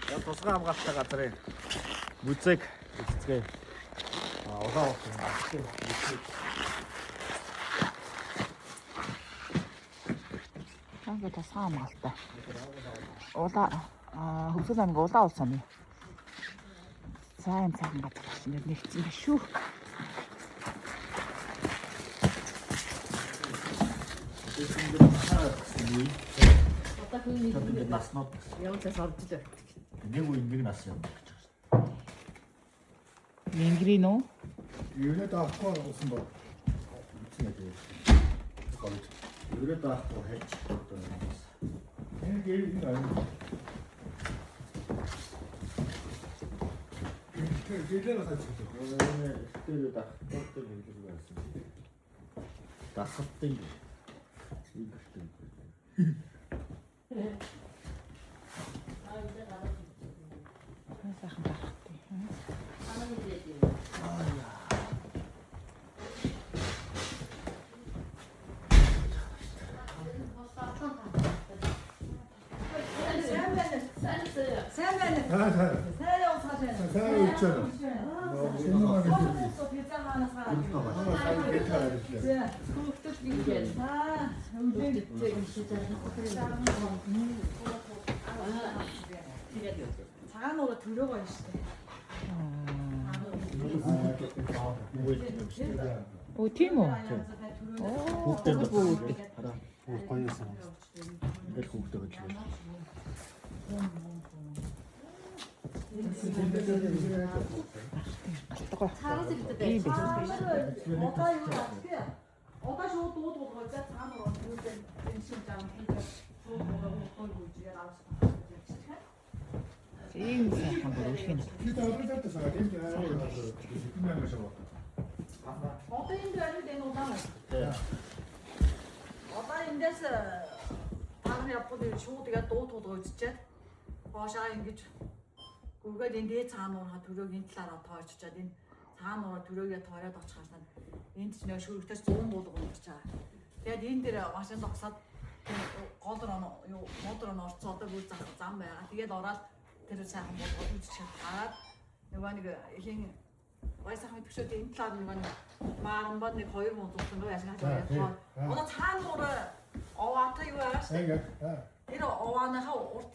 Яг тусгай хамгаалалттай газрын музейг эзэцгээ. Улаан утсан музейг. Анги тусгай хамгаалалттай. Хөвсгөл аймаг улаан улс амын. Сайн цагаан газар шинээр нэгдсэн байх шүү. Одоо хүн Наснууд явуулаас орж илээ. нэг үе нэг нас юм гэж Мингрийн үү? Юунад авахгүй болсон бол үгүй ээ. Юунад авахгүй хайч одоо юм. Энэ гэрийн аа. Гэлээр хаачих. Тэр дахтар хэлдэг байсан. Дахтын. Сайхан тахтай. Сайн байна. Сайн явуулсан. Сайн үчээр. Хүүхдүүд ингээд. Цагаан нуруу төрөө гоё шүү дээ. Оо тийм үү? Хүүхдээ хараа. Гоёсан. Ингээд хүүхдээ гэж байна. Цаагаас ирдэг байх. Одоо юу вэ? Одоо шууд дууд за цаана руу үүсээ энэ шиг жаа хийх. Шууд гүйжээр авах. Тийм сайхан бүрэлдэхүүн. Одоо энэ дээр энэ удаан. Одоо эндээс таарны явбал шууд яг дуу тулгой үзчихээ. Хоошоо ингэж гүргээд энэ дээд цаануураа төрөөгийн талаараа тооччаад энэ цаануураа төрөөгээ тоороод очихсан. Энд ч нэг шүргтээс 100 болгоно гэж байгаа. Тэгээд энэ дээр машин зогсоод гол руу модор нь орцсон одоо бүр зам байгаа. Тэгээд ороод тэр сайхан болгоод үзчихээд хараад нөгөө нэг ихийн Баясахын төвшөөд энэ талаар нэг маармбад нэг 2 модулсан руу яшгааж байгаа. Одоо цаануураа оваатай юу байгаа шүү дээ. Тэр овааныхаа урт